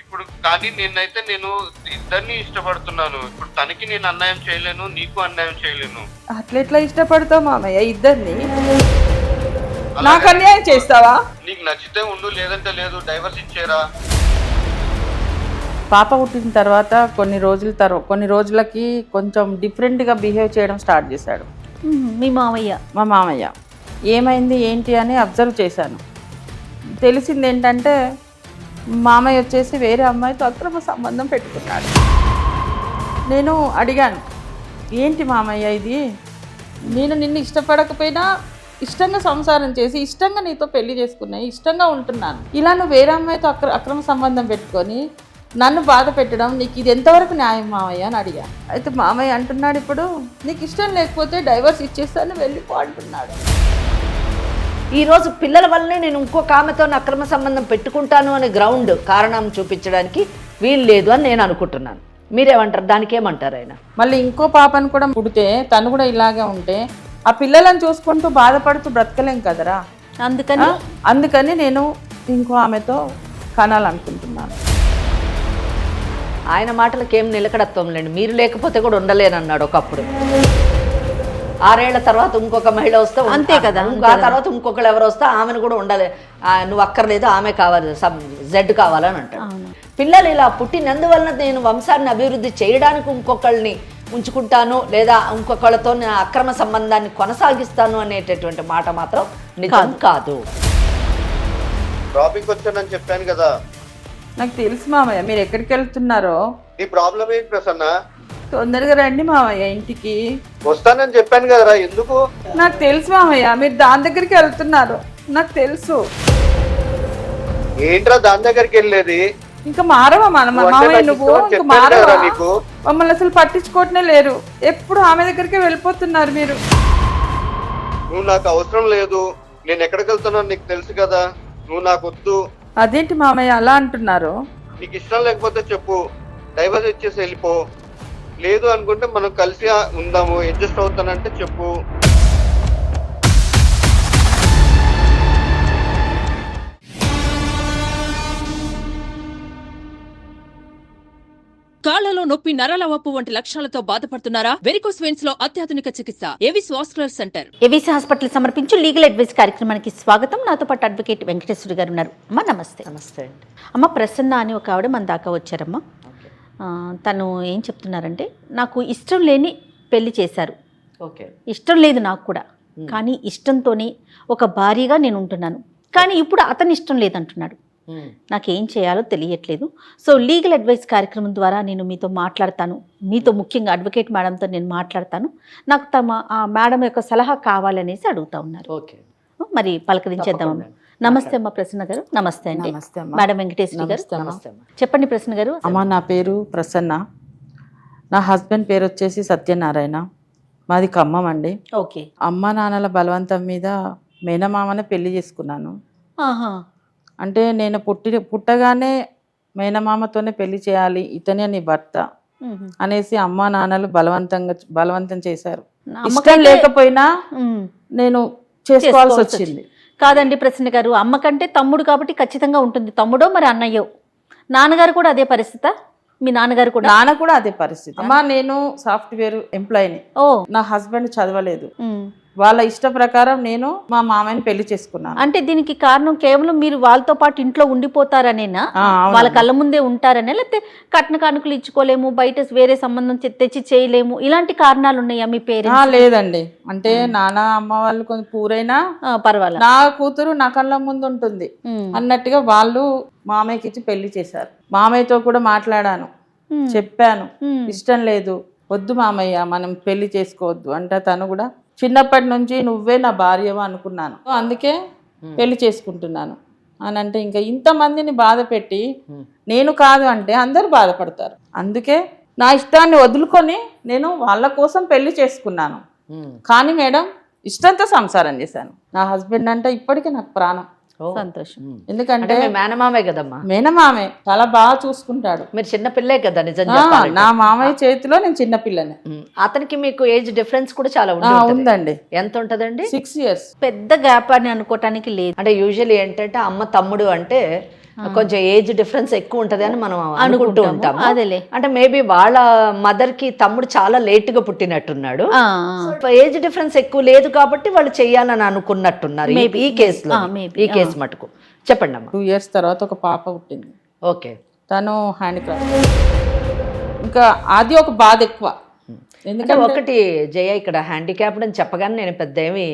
ఇప్పుడు కానీ నేను ఇద్దరిని ఇష్టపడుతున్నాను. ఇప్పుడు తనకి నేను అన్యాయం చేయలేను, నీకు అన్యాయం చేయలేను. అట్లెట్లా ఇష్టపడతావు మామయ్య ఇద్దరిని? నాకు అలాగే అన్యాయం చేస్తావా? నీకు నచ్చితే ఉండు, లేదంటే లేదు. డైవర్స్ ఇచ్చేరా. పాప పుట్టిన తర్వాత కొన్ని రోజులకి కొంచెం డిఫరెంట్గా బిహేవ్ చేయడం స్టార్ట్ చేశాడు మీ మామయ్య. మా మామయ్య. ఏమైంది ఏంటి అని అబ్జర్వ్ చేశాను. తెలిసింది ఏంటంటే మామయ్య వచ్చేసి వేరే అమ్మాయితో అక్రమ సంబంధం పెట్టుకున్నాడు. నేను అడిగాను, ఏంటి మామయ్య ఇది? నేను నిన్ను ఇష్టపడకపోయినా ఇష్టంగా సంసారం చేసి ఇష్టంగా నీతో పెళ్లి చేసుకున్నాయి, ఇష్టంగా ఉంటున్నాను. ఇలా నువ్వు వేరే అమ్మాయితో అక్రమ సంబంధం పెట్టుకొని నన్ను బాధ పెట్టడం నీకు ఇది ఎంతవరకు న్యాయం మామయ్య అని అడిగా. అయితే మామయ్య అంటున్నాడు, ఇప్పుడు నీకు ఇష్టం లేకపోతే డైవర్స్ ఇచ్చేస్తాను వెళ్ళిపో అంటున్నాడు. ఈరోజు పిల్లల వల్లనే నేను ఇంకొక ఆమెతో అక్రమ సంబంధం పెట్టుకుంటాను అనే గ్రౌండ్ కారణం చూపించడానికి వీలు లేదు అని నేను అనుకుంటున్నాను. మీరేమంటారు? దానికి ఏమంటారు ఆయన? మళ్ళీ ఇంకో పాపను కూడా పుడితే తను కూడా ఇలాగే ఉంటే ఆ పిల్లలను చూసుకుంటూ బాధపడుతూ బ్రతకలేం కదరా. అందుకని నేను ఇంకో ఆమెతో కనాలనుకుంటున్నాను. ఆయన మాటలకు ఏం నిలకడత్వం లేండి. మీరు లేకపోతే కూడా ఉండలేనన్నాడు ఒకప్పుడు. 6 ఏళ్ల తర్వాత ఇంకొక మహిళ వస్తే అంతే కదా, ఆ తర్వాత ఇంకొకరు ఎవరు వస్తే ఆమెను కూడా ఉండలే, నువ్వు అక్కర్లేదు, ఆమె కావాలి, జెడ్ కావాలని అంటాడు. పిల్లలు ఇలా పుట్టినందువలన నేను వంశాన్ని అభివృద్ధి చేయడానికి ఇంకొకళ్ళని ఉంచుకుంటాను లేదా ఇంకొకళ్ళతో అక్రమ సంబంధాన్ని కొనసాగిస్తాను అనేటటువంటి మాట మాత్రం నిజం కాదు. టాపిక్ వచ్చానని చెప్పాను కదా. నాకు తెలుసు మామయ్య మీరు ఎక్కడికి వెళ్తున్నారో. నీ ప్రాబ్లం ఏంటి ప్రసన్న? తొందరగా రండి మామయ్య ఇంటికి. వస్తానని చెప్పాను కదరా, ఎందుకు? నాకు తెలుసు మామయ్య మీరు దాని దగ్గరికి వెళ్తున్నారు, నాకు తెలుసు. ఏంట్రా దాని దగ్గరికి వెళ్ళేది? ఇంకా మారవా మామయ్య నువ్వు? ఇంకా మారవా? నీకు మమ్మల్ని అసలు పట్టించుకోవటమే లేరు, ఎప్పుడు ఆమె దగ్గరికి వెళ్ళిపోతున్నారు మీరు. నువ్వు నాకు అవసరం లేదు, నేను ఎక్కడికి వెళ్తున్నాను నీకు తెలుసు కదా. నువ్వు నాకు వద్దు. అదేంటి మామయ్య అలా అంటున్నారు? నీకు ఇష్టం లేకపోతే చెప్పు, డైవర్స్ ఇచ్చేసి వెళ్ళిపో. లేదు అనుకుంటే మనం కలిసి ఉందాము, అడ్జస్ట్ అవుతానంటే చెప్పు. కాళ్లలో నొప్పి, నరాల వాపు వంటి లక్షణాలతో బాధపడుతున్నారా? వెరికోస్ వెయిన్స్ లో అత్యాధునిక చికిత్స Avis vascular centre. AVC hospital సమర్పించు లీగల్ అడ్వైస్ కార్యక్రమానికి స్వాగతం. నాతో పాటు అడ్వకేట్ వెంకటేశ్వర గారు ఉన్నారు. అమ్మ నమస్తే. నమస్తే అండి. అమ్మ ప్రసన్న అని ఒక ఆవిడ మన దాకా వచ్చారమ్మా. తను ఏం చెప్తున్నారంటే, నాకు ఇష్టం లేని పెళ్లి చేశారు, ఓకే, ఇష్టం లేదు నాకు కూడా, కానీ ఇష్టంతోనే ఒక భార్యగా నేను ఉంటున్నాను, కానీ ఇప్పుడు అతని ఇష్టం లేదంటున్నాడు. నాకేం చేయాలో తెలియట్లేదు. సో లీగల్ అడ్వైస్ కార్యక్రమం ద్వారా నేను మీతో మాట్లాడతాను, మీతో ముఖ్యంగా అడ్వకేట్ మేడంతో నేను మాట్లాడతాను. నాకు ఆ మేడం యొక్క సలహా కావాలనేసి అడుగుతా ఉన్నారు. ఓకే, మరి పలకరించేద్దాం. నమస్తే అమ్మ ప్రసన్న గారు. నమస్తే అండి. మేడం వెంకటేశ్వరి గారు. నమస్తే. చెప్పండి ప్రసన్న గారు. అమ్మ నా పేరు ప్రసన్న, నా హస్బెండ్ పేరు వచ్చేసి సత్యనారాయణ, మాది ఖమ్మం అండి. ఓకే. అమ్మ నాన్నల బలవంతం మీద మేనమామనే పెళ్లి చేసుకున్నాను. అంటే నేను పుట్టగానే మేనమామతోనే పెళ్లి చేయాలి, ఇతనే నీ భర్త అనేసి అమ్మ నాన్నలు బలవంతం చేశారు. ఇష్టం లేకపోయినా నేను చేసుకోవాల్సి వచ్చింది. కాదండి ప్రసన్న గారు, అమ్మ కంటే తమ్ముడు కాబట్టి ఖచ్చితంగా ఉంటుంది, తమ్ముడో మరి అన్నయ్యో. నాన్నగారు కూడా అదే పరిస్థితా? మీ నాన్నగారు కూడా? నాన్న కూడా అదే పరిస్థితి. అమ్మా నేను సాఫ్ట్వేర్ ఎంప్లాయీని. నా హస్బెండ్ చదవలేదు. వాళ్ళ ఇష్ట ప్రకారం నేను మా మామయ్యని పెళ్లి చేసుకున్నాను. అంటే దీనికి కారణం కేవలం మీరు వాళ్ళతో పాటు ఇంట్లో ఉండిపోతారనేనా? వాళ్ళ కళ్ళ ముందే ఉంటారనే, లేకపోతే కట్న కానుకలు ఇచ్చుకోలేము, బయట వేరే సంబంధం తెచ్చి చేయలేము, ఇలాంటి కారణాలు ఉన్నాయా మీ పేరెంట్స్? లేదండి, అంటే నాన్న అమ్మ వాళ్ళు కొంచెం పూరైనా పర్వాలేదు, నా కూతురు నా కళ్ళ ముందు ఉంటుంది అన్నట్టుగా వాళ్ళు మామయ్యకి ఇచ్చి పెళ్లి చేశారు. మామయ్యతో కూడా మాట్లాడాను, చెప్పాను, ఇష్టం లేదు, వద్దు మామయ్య మనం పెళ్లి చేసుకోవద్దు అంటే తను కూడా చిన్నప్పటి నుంచి నువ్వే నా భార్యవా అనుకున్నాను, అందుకే పెళ్లి చేసుకుంటున్నాను అని అంటే ఇంకా ఇంతమందిని బాధ పెట్టి నేను కాదు అంటే అందరూ బాధపడతారు. అందుకే నా ఇష్టాన్ని వదులుకొని నేను వాళ్ళ కోసం పెళ్లి చేసుకున్నాను. కానీ మేడం ఇష్టంతో సంసారం చేశాను. నా హస్బెండ్ అంటే ఇప్పటికీ నాకు ప్రాణం. సంతోషం. ఎందుకంటే మేనమామే కదమ్మా. మేనమామే చాలా బాగా చూసుకుంటాడు. మీరు చిన్నపిల్లే కదా నిజంగా. నా మామయ్య చేతిలో నేను చిన్నపిల్లని. అతనికి మీకు ఏజ్ డిఫరెన్స్ కూడా చాలా ఉందండి. ఎంత ఉంటదండి? 6 years. పెద్ద గ్యాప్ అని అనుకోవటానికి లేదు. అంటే యూజువల్లీ ఏంటంటే అమ్మ తమ్ముడు అంటే కొంచెం ఏజ్ డిఫరెన్స్ ఎక్కువ ఉంటది అని మనం అనుకుంటూ ఉంటాము. అదేలే. అంటే మేబీ వాళ్ళ మదర్ కి తమ్ముడు చాలా లేట్ గా పుట్టినట్టున్నాడు. ఏజ్ డిఫరెన్స్ ఎక్కువ లేదు కాబట్టి వాళ్ళు చెయ్యాలని అనుకున్నట్టున్నారు ఈ కేసులో. ఈ కేసు మటుకు చెప్పండి అమ్మా. 2 years తర్వాత ఒక పాప పుట్టింది. ఓకే. తను హ్యాండిక్రాఫ్ట్. ఇంకా అది ఒక బాధ ఎక్కువ. ఎందుకంటే ఒకటి జయ, ఇక్కడ హ్యాండిక్యాప్డ్ అని చెప్పగానే నేను పెద్ద ఏమి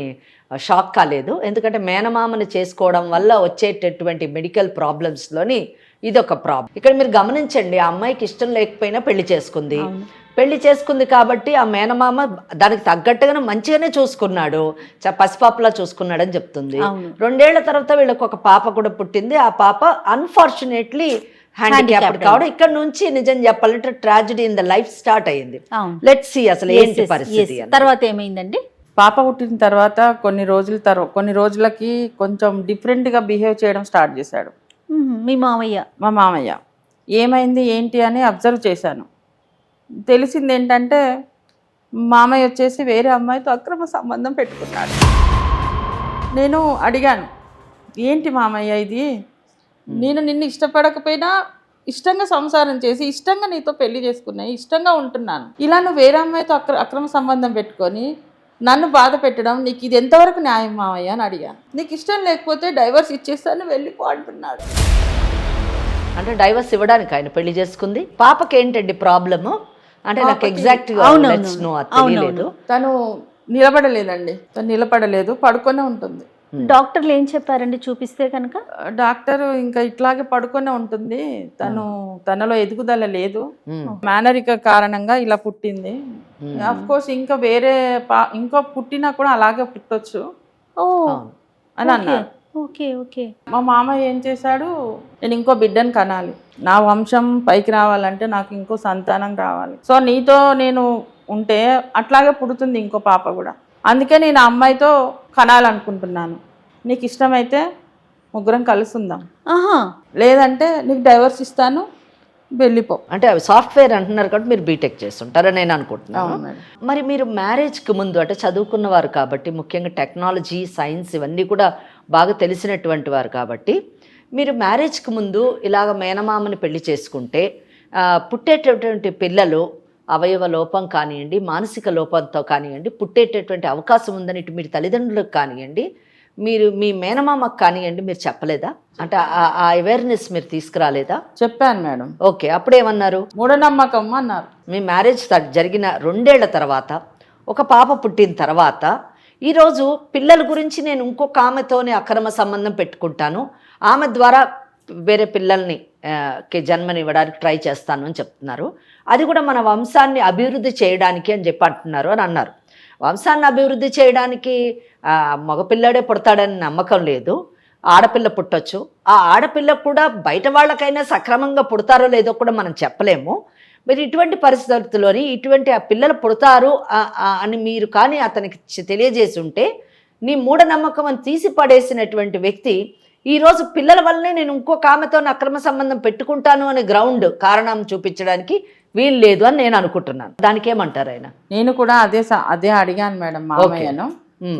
షాక్ కాలేదు. ఎందుకంటే మేనమామని చేసుకోవడం వల్ల వచ్చేటటువంటి మెడికల్ ప్రాబ్లమ్స్లోని ఇదొక ప్రాబ్లం. ఇక్కడ మీరు గమనించండి, ఆ అమ్మాయికి ఇష్టం లేకపోయినా పెళ్లి చేసుకుంది కాబట్టి ఆ మేనమామ దానికి తగ్గట్టుగానే మంచిగానే చూసుకున్నాడు, పసిపాపలా చూసుకున్నాడని చెప్తుంది. 2 ఏళ్ల తర్వాత వీళ్ళకి ఒక పాప కూడా పుట్టింది. ఆ పాప అన్ఫార్చునేట్లీ హ్యాండిక్యాప్డ్ కావడం ఇక్కడ నుంచి నిజం చెప్పాలంటే tragedy in the life start అయ్యింది. లెట్స్ సీ అసలు ఏంటి పరిస్థితి. తర్వాత ఏమైందండి? పాప పుట్టిన తర్వాత కొన్ని రోజులకి కొంచెం డిఫరెంట్గా బిహేవ్ చేయడం స్టార్ట్ చేశాడు మా మామయ్య. ఏమైంది ఏంటి అని అబ్జర్వ్ చేశాను. తెలిసింది ఏంటంటే మామయ్య వచ్చేసి వేరే అమ్మాయితో అక్రమ సంబంధం పెట్టుకున్నాడు. నేను అడిగాను, ఏంటి మామయ్య ఇది? నేను నిన్ను ఇష్టపడకపోయినా ఇష్టంగా సంసారం చేసి ఇష్టంగా నీతో పెళ్లి చేసుకున్నాయి, ఇష్టంగా ఉంటున్నాను. ఇలా నువ్వు వేరే అమ్మాయితో అక్రమ సంబంధం పెట్టుకొని నన్ను బాధ పెట్టడం నీకు ఇది ఎంతవరకు న్యాయం మామయ్య అని అడిగాను. నీకు ఇష్టం లేకపోతే డైవర్స్ ఇచ్చేస్తాను వెళ్ళిపో అంటున్నాడు. అంటే డైవర్స్ ఇవ్వడానికి ఆయన పెళ్లి చేసుకుంది. పాపకి ఏంటండి ప్రాబ్లము అంటే నాకు ఎగ్జాక్ట్ తెలియలేదు. తను నిలబడలేదు, పడుకొనే ఉంటుంది. డాక్టర్లు ఏం చెప్పారండి చూపిస్తే కనుక? డాక్టర్ ఇంకా ఇట్లాగే పడుకొనే ఉంటుంది, తనలో ఎదుగుదల లేదు, మేనరిక కారణంగా ఇలా పుట్టింది. అఫ్ కోర్స్ ఇంకా వేరే ఇంకో పుట్టినా కూడా అలాగే పుట్టొచ్చు అని అన్నారు. మా మామయ్య ఏం చేశాడు, నేను ఇంకో బిడ్డను కనాలి, నా వంశం పైకి రావాలంటే నాకు ఇంకో సంతానం కావాలి, సో నీతో నేను ఉంటే అట్లాగే పుడుతుంది ఇంకో పాప కూడా, అందుకే నేను ఆ అమ్మాయితో కనాలనుకుంటున్నాను, నీకు ఇష్టమైతే ముగ్గురం కలుసుందాం, లేదంటే నీకు డైవర్స్ ఇస్తాను వెళ్ళిపో. అంటే అవి సాఫ్ట్వేర్ అంటున్నారు కాబట్టి మీరు బీటెక్ చేస్తుంటారని నేను అనుకుంటున్నాను. మరి మీరు మ్యారేజ్కి ముందు అంటే చదువుకున్న వారు కాబట్టి, ముఖ్యంగా టెక్నాలజీ, సైన్స్ ఇవన్నీ కూడా బాగా తెలిసినటువంటి వారు కాబట్టి, మీరు మ్యారేజ్కి ముందు ఇలాగ మేనమామని పెళ్లి చేసుకుంటే పుట్టేటటువంటి పిల్లలు అవయవ లోపం కానివ్వండి, మానసిక లోపంతో కానివ్వండి పుట్టేటటువంటి అవకాశం ఉందని ఇటు మీరు తల్లిదండ్రులకు కానివ్వండి, మీరు మీ మేనమామకు కానివ్వండి మీరు చెప్పలేదా? అంటే ఆ అవేర్నెస్ మీరు తీసుకురాలేదా? చెప్పాను మేడం. ఓకే, అప్పుడేమన్నారు? మూఢనమ్మకం అన్నారు. మీ మ్యారేజ్ జరిగిన 2 ఏళ్ల తర్వాత ఒక పాప పుట్టిన తర్వాత ఈరోజు పిల్లల గురించి నేను ఇంకొక ఆమెతోనే అక్రమ సంబంధం పెట్టుకుంటాను, ఆమె ద్వారా వేరే పిల్లల్ని జన్మనివ్వడానికి ట్రై చేస్తాను అని చెప్తున్నారు. అది కూడా మన వంశాన్ని అభివృద్ధి చేయడానికి అని చెప్పి అంటున్నారు అని అన్నారు. వంశాన్ని అభివృద్ధి చేయడానికి మగపిల్లాడే పుడతాడని నమ్మకం లేదు, ఆడపిల్ల పుట్టొచ్చు. ఆ ఆడపిల్ల కూడా బయట వాళ్ళకైనా సక్రమంగా పుడతారో లేదో కూడా మనం చెప్పలేము. మరి ఇటువంటి పరిస్థితుల్లోని ఇటువంటి ఆ పిల్లలు పుడతారు అని మీరు కానీ అతనికి తెలియజేసి ఉంటే, నీ మూఢనమ్మకం అని తీసి పడేసినటువంటి వ్యక్తి ఈరోజు పిల్లల వల్లనే నేను ఇంకొక ఆమెతో అక్రమ సంబంధం పెట్టుకుంటాను అనే కారణం చూపించడానికి వీలు లేదు అని నేను అనుకుంటున్నాను. దానికి ఏమంటారు ఆయన? నేను కూడా అదే అడిగాను మేడం మామయ్యను.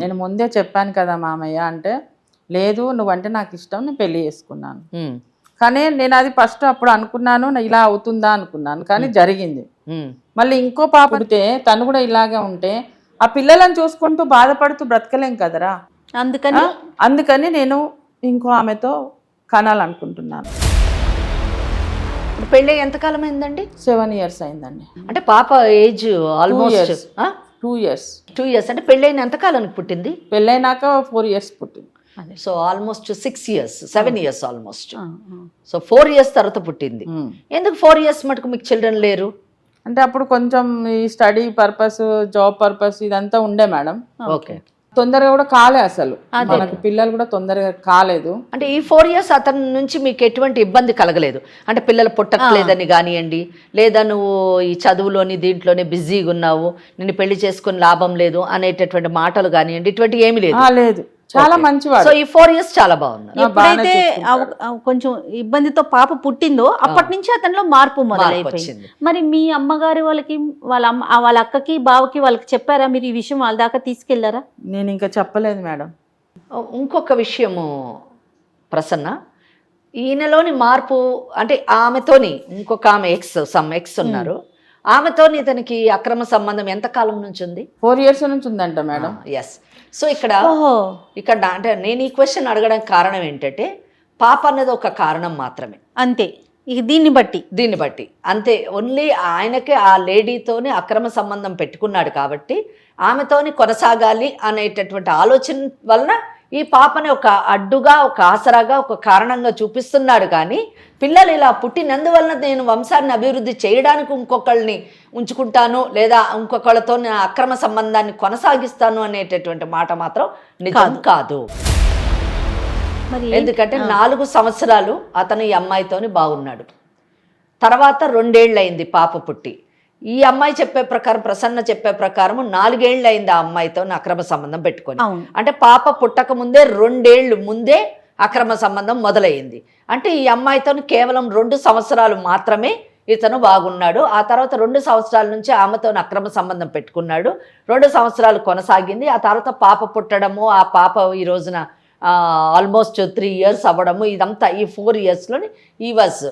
నేను ముందే చెప్పాను కదా మామయ్య అంటే, లేదు నువ్వంటే నాకు ఇష్టం, నేను పెళ్లి చేసుకున్నాను. కానీ నేను అది ఫస్ట్ అప్పుడు అనుకున్నాను ఇలా అవుతుందా అనుకున్నాను, కానీ జరిగింది. మళ్ళీ ఇంకో పాప పుడితే తను కూడా ఇలాగే ఉంటే ఆ పిల్లలను చూసుకుంటూ బాధపడుతూ బ్రతకలేం కదరా. అందుకని నేను ఇంకో ఆమెతో కనాలనుకుంటున్నాను. పెళ్ళి ఎంతకాలం అయిందండి? 7 years అయిందండి. అంటే పాప ఏజ్ ఆల్మోస్ట్ 2 years. 2 years అంటే పెళ్ళైన ఎంతకాలానికి పుట్టింది? పెళ్ళైనాక 4 years పుట్టింది. So almost 6 years, 7 years almost. So 4 years తర్వాత పుట్టింది. ఎందుకు 4 years మటుకు మీకు చిల్డ్రన్ లేరు? అంటే అప్పుడు కొంచెం ఈ స్టడీ పర్పస్, జాబ్ పర్పస్ ఇదంతా ఉండే మేడం. ఓకే, తొందరగా కూడా కాలే, అసలు మనకు పిల్లలు కూడా తొందరగా కాలేదు. అంటే ఈ 4 years అతని నుంచి మీకు ఎటువంటి ఇబ్బంది కలగలేదు? అంటే పిల్లలు పుట్టట్లేదని కానివ్వండి, లేదా నువ్వు ఈ చదువులోని దీంట్లోనే బిజీగా ఉన్నావు, నిన్ను పెళ్లి చేసుకుని లాభం లేదు అనేటటువంటి మాటలు కానివ్వండి, ఇటువంటి ఏమీ లేదు? లేదు, చాలా మంచివాడు. సో ఈ 4 years చాలా బాగున్నారు. ఎప్పుడైతే కొంచెం ఇబ్బందితో పాప పుట్టిందో అప్పటి నుంచి అతనిలో మార్పు మొదలైపోయింది. మరి మీ అమ్మగారి వాళ్ళకి, వాళ్ళ అక్కకి, బావకి వాళ్ళకి చెప్పారా మీరు ఈ విషయం? వాళ్ళ దాకా తీసుకెళ్లారా? నేను ఇంకా చెప్పలేదు మేడం. ఇంకొక విషయము ప్రసన్న, ఈయనలోని మార్పు అంటే ఆమెతోని ఇంకొక ఆమె ఎక్స్ ఉన్నారు, ఆమెతోని ఇతనికి అక్రమ సంబంధం ఎంత కాలం నుంచి ఉంది? 4 years నుంచి ఉందంట మేడం. ఎస్. సో ఇక్కడ అంటే నేను ఈ క్వశ్చన్ అడగడానికి కారణం ఏంటంటే పాప అన్నది ఒక కారణం మాత్రమే, అంతే. ఇక దీన్ని బట్టి అంతే. ఓన్లీ ఆయనకి ఆ లేడీతోని అక్రమ సంబంధం పెట్టుకున్నాడు కాబట్టి ఆమెతోని కొనసాగాలి అనేటటువంటి ఆలోచన వలన ఈ పాపని ఒక అడ్డుగా, ఒక ఆసరాగా, ఒక కారణంగా చూపిస్తున్నాడు. కానీ పిల్లలు ఇలా పుట్టినందువలన నేను వంశాన్ని అభివృద్ధి చేయడానికి ఇంకొకళ్ళని ఉంచుకుంటాను లేదా ఇంకొకళ్ళతో అక్రమ సంబంధాన్ని కొనసాగిస్తాను అనేటటువంటి మాట మాత్రం నిజం కాదు. ఎందుకంటే 4 సంవత్సరాలు అతను ఈ అమ్మాయితోని బాగున్నాడు. తర్వాత 2 ఏళ్ళు అయింది పాప పుట్టి. ఈ అమ్మాయి చెప్పే ప్రకారం, ప్రసన్న చెప్పే ప్రకారం 4 ఏళ్ళు అయింది ఆ అమ్మాయితో అక్రమ సంబంధం పెట్టుకొని. అంటే పాప పుట్టక ముందే 2 ఏళ్ళు ముందే అక్రమ సంబంధం మొదలైంది. అంటే ఈ అమ్మాయితో కేవలం 2 సంవత్సరాలు మాత్రమే ఇతను బాగున్నాడు. ఆ తర్వాత 2 సంవత్సరాల నుంచి ఆమెతో అక్రమ సంబంధం పెట్టుకున్నాడు. 2 సంవత్సరాలు కొనసాగింది. ఆ తర్వాత పాప పుట్టడము, ఆ పాప ఈ రోజున ఆల్మోస్ట్ 3 years అవ్వడము, ఇదంతా ఈ 4 yearsలోని ఈ was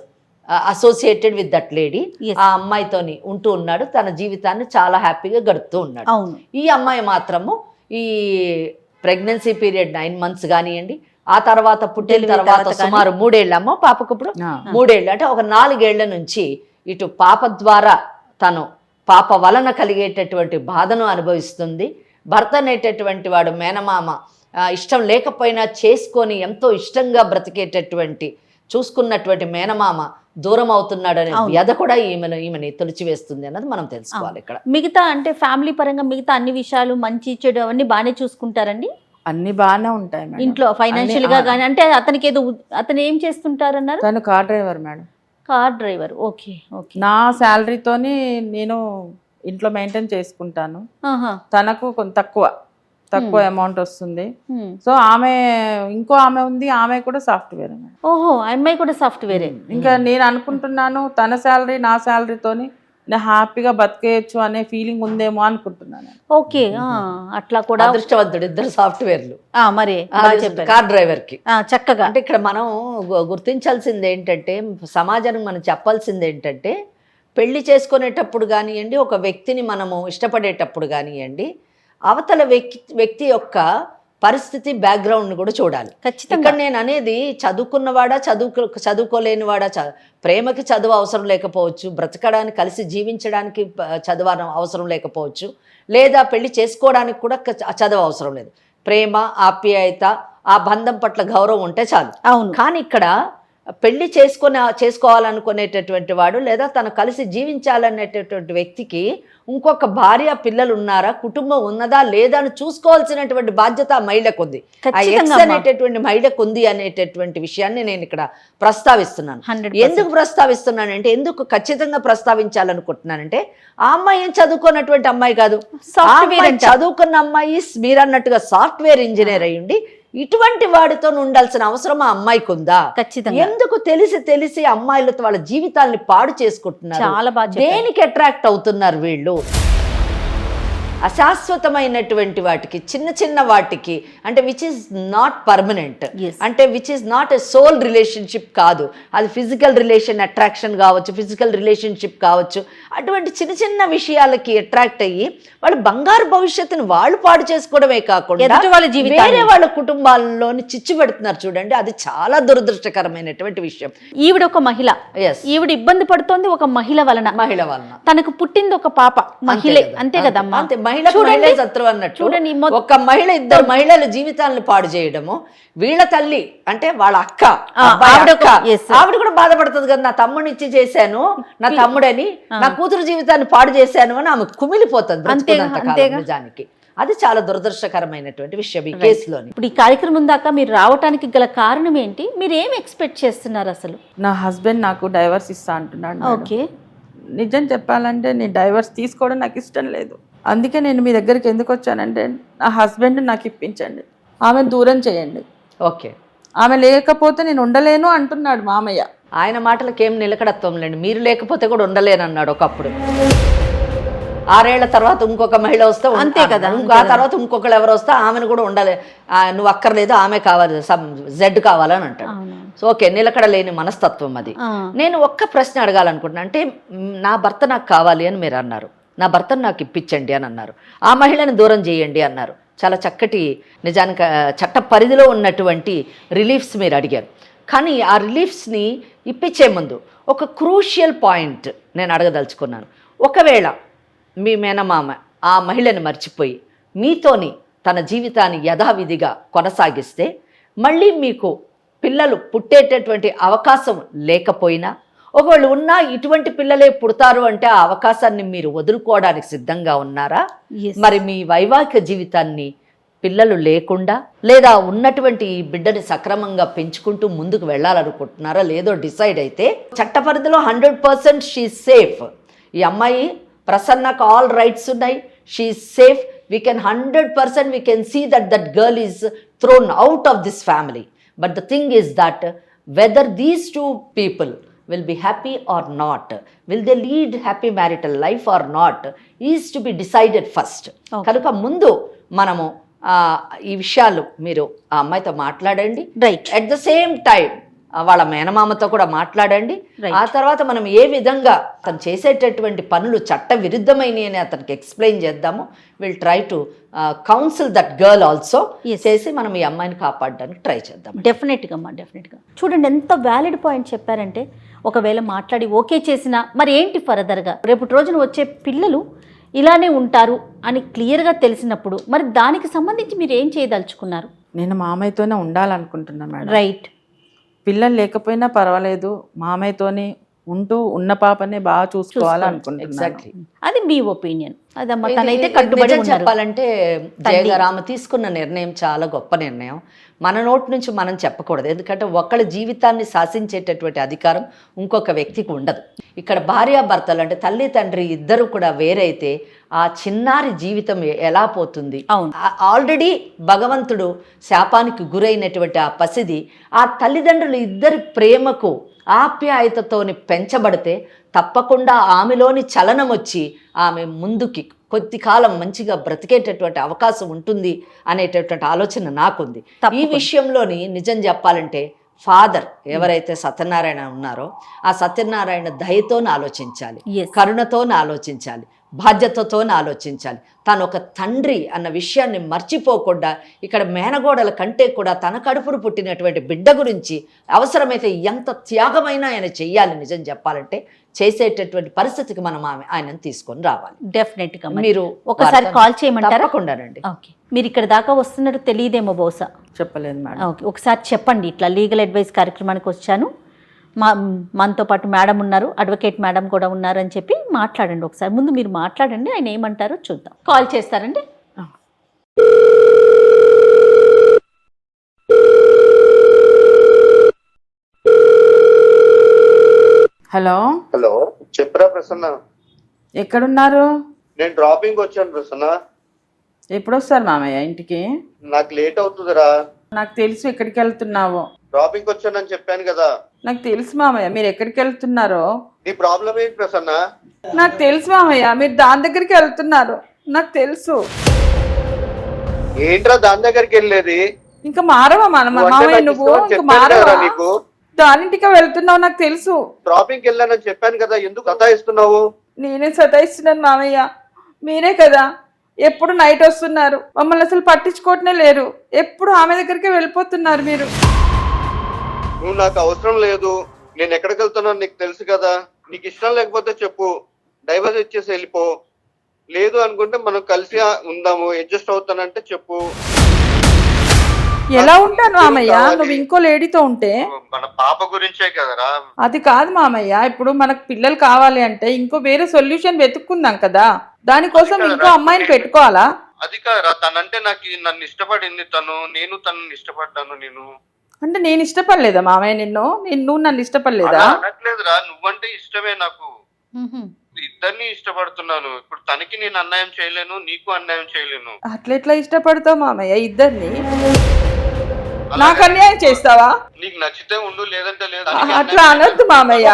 associated with that lady. ఆ అమ్మాయితోని ఉంటూ ఉన్నాడు, తన జీవితాన్ని చాలా హ్యాపీగా గడుపుతూ ఉన్నాడు. ఈ అమ్మాయి మాత్రము ఈ ప్రెగ్నెన్సీ పీరియడ్ 9 months కానివ్వండి, ఆ తర్వాత పుట్టిన తర్వాత సుమారు 3 ఏళ్ళు అమ్మ పాపకు ఇప్పుడు 3 ఏళ్ళు, అంటే ఒక 4 ఏళ్ల నుంచి ఇటు పాప ద్వారా తను పాప వలన కలిగేటటువంటి బాధను అనుభవిస్తుంది. భర్త అనేటటువంటి వాడు మేనమామ ఇష్టం లేకపోయినా చేసుకొని ఎంతో ఇష్టంగా బ్రతికేటటువంటి చూసుకున్నటువంటి మేనమామ దూరం అవుతున్నాడనే వ్యధ కూడా ఈమెని తొలిచివేస్తుంది అన్నది మనం తెలుసుకోవాలి. ఇక్కడ మిగతా అంటే ఫ్యామిలీ పరంగా మిగతా అన్ని విషయాలు మంచి చెడు అవన్నీ బాగానే చూసుకుంటారండి? అన్ని బాగానే ఉంటాయి మేడం. ఇంట్లో ఫైనాన్షియల్ గా కానీ అంటే అతనికి అతను ఏం చేస్తుంటారన్నారు? తను car driver madam. Car driver. Okay. నా శాలరీతోని నేను ఇంట్లో మెయింటైన్ చేసుకుంటాను. తనకు కొంత తక్కువ అమౌంట్ వస్తుంది. సో ఇంకో ఆమె ఉంది, ఆమె కూడా సాఫ్ట్వేర్. ఓహో, అమ్మాయి కూడా సాఫ్ట్వేరే. ఇంకా నేను అనుకుంటున్నాను తన శాలరీ నా శాలరీతోని నేను హ్యాపీగా బతికేయచ్చు అనే ఫీలింగ్ ఉందేమో అనుకుంటున్నాను. ఓకే, అట్లా కూడా అదృష్టవంతుడు, 2 సాఫ్ట్వేర్లు. మరి కార్ డ్రైవర్ కి చక్కగా. అంటే ఇక్కడ మనం గుర్తించాల్సింది ఏంటంటే, సమాజానికి మనం చెప్పాల్సింది ఏంటంటే, పెళ్లి చేసుకునేటప్పుడు కానివ్వండి, ఒక వ్యక్తిని మనము ఇష్టపడేటప్పుడు కానివ్వండి, అవతల వ్యక్తి యొక్క పరిస్థితి బ్యాక్గ్రౌండ్ కూడా చూడాలి. ఇక్కడ నేను అనేది చదువుకున్నవాడా చదువుకోలేనివాడా, ప్రేమకి చదువు అవసరం లేకపోవచ్చు, బ్రతకడానికి కలిసి జీవించడానికి చదువు అవసరం లేకపోవచ్చు, లేదా పెళ్లి చేసుకోవడానికి కూడా చదువు అవసరం లేదు. ప్రేమ, ఆప్యాయత, ఆ బంధం పట్ల గౌరవం ఉంటే చాలు. కానీ ఇక్కడ పెళ్లి చేసుకోవాలనుకునేటటువంటి వాడు లేదా తను కలిసి జీవించాలనేటటువంటి వ్యక్తికి ఇంకొక భార్య, పిల్లలు ఉన్నారా, కుటుంబం ఉన్నదా లేదా అని చూసుకోవాల్సినటువంటి బాధ్యత ఆ మహిళకు ఉంది, అనేటటువంటి మహిళకు ఉంది అనేటటువంటి విషయాన్ని నేను ఇక్కడ ప్రస్తావిస్తున్నాను. ఎందుకు ప్రస్తావిస్తున్నానంటే, ఎందుకు ఖచ్చితంగా ప్రస్తావించాలనుకుంటున్నానంటే, ఆ అమ్మాయి ఏం చదువుకున్నటువంటి అమ్మాయి కాదు, చదువుకున్న అమ్మాయి మీరు అన్నట్టుగా సాఫ్ట్వేర్ ఇంజనీర్ అయ్యుండి ఇటువంటి వాడితో ఉండాల్సిన అవసరం ఆ అమ్మాయికి ఉందా? ఖచ్చితంగా. ఎందుకు తెలిసి అమ్మాయిలతో వాళ్ళ జీవితాల్ని పాడు చేసుకుంటున్నారు? చాలా బాగా. దేనికి అట్రాక్ట్ అవుతున్నారు వీళ్ళు? అశాశ్వతమైనటువంటి వాటికి, చిన్న వాటికి, అంటే విచ్ ఈస్ నాట్ పర్మనెంట్, అంటే which is not a soul relationship కాదు, అది ఫిజికల్ రిలేషన్ అట్రాక్షన్ కావచ్చు, ఫిజికల్ రిలేషన్షిప్ కావచ్చు. అటువంటి చిన్న విషయాలకి అట్రాక్ట్ అయ్యి వాళ్ళు బంగారు భవిష్యత్తుని వాళ్ళు పాడు చేసుకోవడమే కాకుండా వేరే వాళ్ళ కుటుంబాల్లోని చిచ్చు పెడుతున్నారు చూడండి. అది చాలా దురదృష్టకరమైనటువంటి విషయం. ఈవిడ ఒక మహిళ, ఈవిడ ఇబ్బంది పడుతోంది ఒక మహిళ వలన. తనకు పుట్టింది ఒక పాప, మహిళ, అంతే కదమ్మా. మహిళ శత్రువు అన్నట్టు చూడండి, ఒక మహిళ 2 మహిళల జీవితాలను పాడు చేయడము. వీళ్ళ తల్లి అంటే వాళ్ళ అక్క, ఆవిడ కూడా బాధపడుతుంది కదా, నా తమ్ముడిని ఇచ్చి చేశాను, నా తమ్ముడని నా కూతురు జీవితాన్ని పాడు చేశాను అని ఆమె కుమిలిపోతుంది నిజానికి. అది చాలా దురదృష్టకరమైనటువంటి విషయం ఈ కేసులోని. ఇప్పుడు ఈ కార్యక్రమం దాకా మీరు రావడానికి గల కారణం ఏంటి? మీరు ఏం ఎక్స్పెక్ట్ చేస్తున్నారు అసలు? నా హస్బెండ్ నాకు డైవర్స్ ఇస్తా అంటున్నాడు. ఓకే, నిజం చెప్పాలంటే నేను డైవర్స్ తీసుకోవడం నాకు ఇష్టం లేదు. అందుకే నేను మీ దగ్గరికి ఎందుకు వచ్చానంటే, నా హస్బెండ్ నాకు ఇప్పించండి, ఆమెను దూరం చేయండి. ఓకే, ఆమె లేకపోతే నేను ఉండలేను అంటున్నాడు మామయ్య. ఆయన మాటలకు ఏం నిలకడత్వం లేండి. మీరు లేకపోతే కూడా ఉండలేను అన్నాడు ఒకప్పుడు. 6 ఏళ్ల తర్వాత ఇంకొక మహిళ వస్తే అంతే కదా, ఆ తర్వాత ఇంకొకరు ఎవరు వస్తే ఆమెను కూడా ఉండలే, నువ్వు అక్కర్లేదు, ఆమె కావాలి, జెడ్ కావాలని అంటాడు. సో ఓకే, నిలకడ లేని మనస్తత్వం అది. నేను ఒక్క ప్రశ్న అడగాలనుకుంటున్నా, అంటే నా భర్త నాకు కావాలి అని మీరు అన్నారు, నా భర్తను నాకు ఇప్పించండి అని అన్నారు, ఆ మహిళని దూరం చేయండి అన్నారు. చాలా చక్కటి, నిజానికి చట్ట పరిధిలో ఉన్నటువంటి రిలీఫ్స్ మీరు అడిగారు. కానీ ఆ రిలీఫ్స్ని ఇప్పించే ముందు ఒక క్రూషియల్ పాయింట్ నేను అడగదలుచుకున్నాను. ఒకవేళ మీ మేనమామ ఆ మహిళని మర్చిపోయి మీతోని తన జీవితాన్ని యథావిధిగా కొనసాగిస్తే, మళ్ళీ మీకు పిల్లలు పుట్టేటటువంటి అవకాశం లేకపోయినా, ఒకవేళ ఉన్నా ఇటువంటి పిల్లలే పుడతారు అంటే ఆ అవకాశాన్ని మీరు వదులుకోవడానికి సిద్ధంగా ఉన్నారా? మరి మీ వైవాహిక జీవితాన్ని పిల్లలు లేకుండా లేదా ఉన్నటువంటి ఈ బిడ్డని సక్రమంగా పెంచుకుంటూ ముందుకు వెళ్ళాలనుకుంటున్నారా లేదో డిసైడ్ అయితే, చట్ట పరిధిలో 100% షీ సేఫ్. ఈ అమ్మాయి ప్రసన్నకు ఆల్ రైట్స్ ఉన్నాయి, she safe. We can 100% we can see that that girl is thrown out of this family. But the thing is that whether these two people will be happy or not, will they lead happy marital life or not, is to be decided first. కనుక ముందు మనము ఈ విషయాలు మీరు ఆ అమ్మాయితో మాట్లాడండి. Right. At the same time వాళ్ళ మేనమామతో కూడా మాట్లాడండి. ఆ తర్వాత మనం ఏ విధంగా అతను చేసేటటువంటి పనులు చట్ట విరుద్ధమైనవి అని అతనికి ఎక్స్ప్లెయిన్ చేద్దాము. Will try to counsel that girl also చేసి మనం ఈ అమ్మాయిని కాపాడడానికి ట్రై చేద్దాం. డెఫినెట్గా అమ్మా, డెఫినెట్గా. చూడండి ఎంత వ్యాలిడ్ పాయింట్ చెప్పారంటే, ఒకవేళ మాట్లాడి ఓకే చేసినా మరి ఏంటి ఫర్దర్గా రేపటి రోజున వచ్చే పిల్లలు ఇలానే ఉంటారు అని క్లియర్గా తెలిసినప్పుడు మరి దానికి సంబంధించి మీరు ఏం చేయదలుచుకున్నారు? నేను మామయ్యతోనే ఉండాలనుకుంటున్నా మేడం. రైట్. పిల్లలు లేకపోయినా పర్వాలేదు, మామయ్యతోనే ఉంటూ ఉన్న పాపనే బాగా చూసుకోవాలనుకుంటున్నాను. ఎగ్జాక్ట్లీ, అది మీ ఒపీనియన్. అదమ్మా తనైతే కట్టుబడి చెప్పాలంటే జయగారామ తీసుకున్న నిర్ణయం చాలా గొప్ప నిర్ణయం. మన నోటి నుంచి మనం చెప్పకూడదు, ఎందుకంటే ఒకళ్ళ జీవితాన్ని శాసించేటటువంటి అధికారం ఇంకొక వ్యక్తికి ఉండదు. ఇక్కడ భార్యాభర్తలు అంటే తల్లి తండ్రి ఇద్దరు కూడా వేరైతే ఆ చిన్నారి జీవితం ఎలా పోతుంది? ఆల్రెడీ భగవంతుడు శాపానికి గురైనటువంటి ఆ పసిది ఆ తల్లిదండ్రులు ఇద్దరి ప్రేమకు ఆప్యాయతతోని పెంచబడితే తప్పకుండా ఆమెలోని చలనం వచ్చి ఆమె ముందుకి కొద్ది కాలం మంచిగా బ్రతికేటటువంటి అవకాశం ఉంటుంది అనేటటువంటి ఆలోచన నాకుంది. ఈ విషయంలోని నిజం చెప్పాలంటే ఫాదర్ ఎవరైతే సత్యనారాయణ ఉన్నారో ఆ సత్యనారాయణ దయతోని ఆలోచించాలి, కరుణతోని ఆలోచించాలి, బాధ్యతతోని ఆలోచించాలి. తను ఒక తండ్రి అన్న విషయాన్ని మర్చిపోకుండా ఇక్కడ మేనగోడల కంటే కూడా తన కడుపును పుట్టినటువంటి బిడ్డ గురించి అవసరమైతే ఎంత త్యాగమైనా ఆయన చెయ్యాలి. నిజం చెప్పాలంటే చేసేటటువంటి పరిస్థితికి మనం ఆయనను తీసుకొని రావాలి. డెఫినెట్గా మీరు ఒకసారి కాల్ చేయమంటారా? తప్పకుండానండి. ఓకే, మీరు ఇక్కడ దాకా వస్తున్నట్టు తెలియదేమో బహుశా. చెప్పలేదు మేడం. ఓకే, ఒకసారి చెప్పండి, ఇట్లా లీగల్ అడ్వైస్ కార్యక్రమానికి వచ్చాను, మనతో పాటు మేడం ఉన్నారు, అడ్వకేట్ మేడం కూడా ఉన్నారు అని చెప్పి మాట్లాడండి. ఒకసారి ముందు మీరు మాట్లాడండి, ఆయన ఏమంటారో చూద్దాం. కాల్ చేస్తారండి. హలో. హలో, చెప్పరా ప్రసన్న? ఎక్కడున్నారు? నేను డ్రాపింగ్ వచ్చాను ప్రసన్న. ఎప్పుడు వస్తారు మామయ్య ఇంటికి? నాకు లేట్ అవుతుందిరా. నాకు తెలుసు ఎక్కడికి వెళ్తున్నావో. డ్రాపింగ్ వచ్చానని చెప్పాను కదా. నాకు తెలుసు మామయ్య మీరు ఎక్కడికి వెళ్తున్నారో. నీ ప్రాబ్లం ఏంటి ప్రసన్న? నాకు తెలుసు మామయ్య మీరు దాని దగ్గరికి వెళ్తున్నారు, నాకు తెలుసు. ఏంట్రా దాని దగ్గరికి వెళ్ళేది? ఇంకా మారవా మామయ్య నువ్వు? ఇంకా మారవా? నీకు దానింటికి వెళ్తున్నావు నాకు తెలుసు. డ్రాపింగ్ వెళ్ళానని చెప్పాను కదా, ఎందుకు సతాయిస్తున్నావు? నేనే సతాయిస్తున్నాను మామయ్య, మీరే కదా ఎప్పుడు నైట్ వస్తున్నారు, మమ్మల్ని అసలు పట్టించుకోవటమే లేరు, ఎప్పుడు ఆమె దగ్గరికి వెళ్ళిపోతున్నారు మీరు. నువ్వు నాకు అవసరం లేదు, నేను ఎక్కడికి వెళ్తున్నాను నీకు తెలుసు కదా. నీకు ఇష్టం లేకపోతే చెప్పు, డైవర్స్ ఇచ్చేసి వెళ్ళిపో. లేదు అనుకుంటే మనం కలిసి ఉందాము, అడ్జస్ట్ అవుతానంటే చెప్పు. ఎలా ఉంటాను మామయ్య నువ్వు ఇంకో లేడీతో ఉంటే? మన పాప గురించే కదరా. అది కాదు మామయ్య, ఇప్పుడు మనకు పిల్లలు కావాలి అంటే ఇంకో వేరే సొల్యూషన్ వెతుక్కుందాం కదా, దానికోసం ఇంకో అమ్మాయిని పెట్టుకోవాలా? అది కాదురా, తనంటే నన్ను ఇష్టపడింది తను, నేను తనని ఇష్టపడ్డాను. నేను అంటే నేను ఇష్టపడలేదా మామయ్య నిన్ను? నువ్వు నన్ను ఇష్టపడలేదా? అనట్లేదురా, నువ్వంటే ఇష్టమే నాకు, ఇద్దరిని ఇష్టపడుతున్నాను. ఇప్పుడు తనకి నేను అన్యాయం చేయలేను, నీకు అన్యాయం చేయలేను. అట్లెట్లా ఇష్టపడతావు మామయ్య ఇద్దరిని? నాకు అన్యాయం చేస్తావా? నీకు నచ్చితే ఉండు, లేదంటే లేదు. అట్లా అనొద్దు మామయ్య.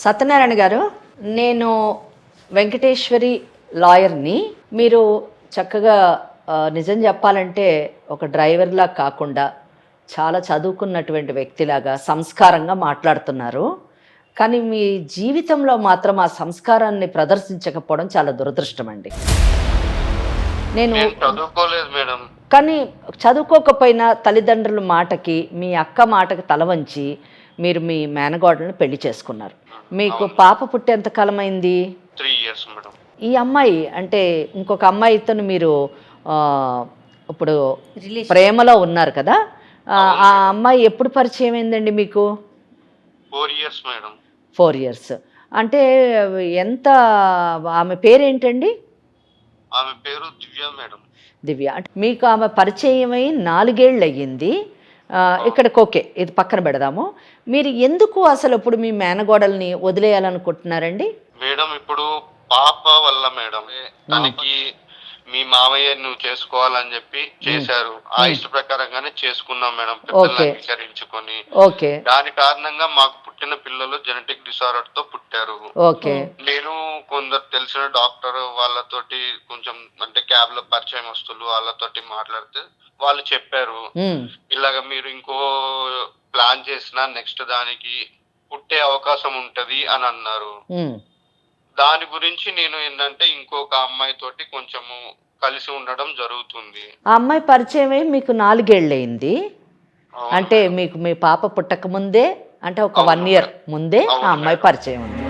సత్యనారాయణ గారు, నేను వెంకటేశ్వరి లాయర్ని. మీరు చక్కగా నిజం చెప్పాలంటే ఒక డ్రైవర్లా కాకుండా చాలా చదువుకున్నటువంటి వ్యక్తిలాగా సంస్కారంగా మాట్లాడుతున్నారు. కానీ మీ జీవితంలో మాత్రం ఆ సంస్కారాన్ని ప్రదర్శించకపోవడం చాలా దురదృష్టం అండి. నేను చదువుకోలేదు మేడం. కానీ చదువుకోకపోయినా తల్లిదండ్రుల మాటకి, మీ అక్క మాటకి తల వంచి మీరు మీ మేనగోడలను పెళ్లి చేసుకున్నారు. మీకు పాప పుట్టి ఎంతకాలం అయింది? 3 years మేడం. ఈ అమ్మాయి అంటే ఇంకొక అమ్మాయితో మీరు ఇప్పుడు ప్రేమలో ఉన్నారు కదా, ఆ అమ్మాయి ఎప్పుడు పరిచయం అయిందండి మీకు? 4 years మేడం. 4 years అంటే ఎంత? ఆమె పేరేంటండి? ఆమె పేరు దివ్య మేడం. దివ్య. అంటే మీకు ఆమె పరిచయం అయి 4 ఏళ్ళు అయ్యింది. ఇక్కడికి ఓకే, ఇది పక్కన పెడదాము. మీరు ఎందుకు అసలు ఇప్పుడు మీ మేనగోడల్ని వదిలేయాలనుకుంటున్నారండి? మేడం ఇప్పుడు పాప వల్ల మేడం తనకి మీ మామయ్య నువ్వు చేసుకోవాలని చెప్పి చేశారు. ఆ ఇష్ట ప్రకారంగానే చేసుకున్నాం మేడం, పెద్దలను అంగీకరించుకొని. ఓకే. దాని కారణంగా మాకు పుట్టిన పిల్లలు జెనెటిక్ డిసార్డర్ తో పుట్టారు. ఓకే. నేను కొందరు తెలిసిన డాక్టర్ వాళ్ళతోటి కొంచెం అంటే క్యాబ్ లో పరిచయం వస్తువులు వాళ్ళతోటి మాట్లాడితే వాళ్ళు చెప్పారు, ఇలాగ మీరు ఇంకో ప్లాన్ చేసినా నెక్స్ట్ దానికి పుట్టే అవకాశం ఉంటది అని అన్నారు. దాని గురించి నేను ఏంటంటే ఇంకొక అమ్మాయి తోటి కొంచెము కలిసి ఉండడం జరుగుతుంది. ఆ అమ్మాయి పరిచయం అయి మీకు 4 ఏళ్ళు అయింది. అంటే మీకు మీ పాప పుట్టక ముందే, అంటే ఒక 1 year ముందే ఆ అమ్మాయి పరిచయం ఉంది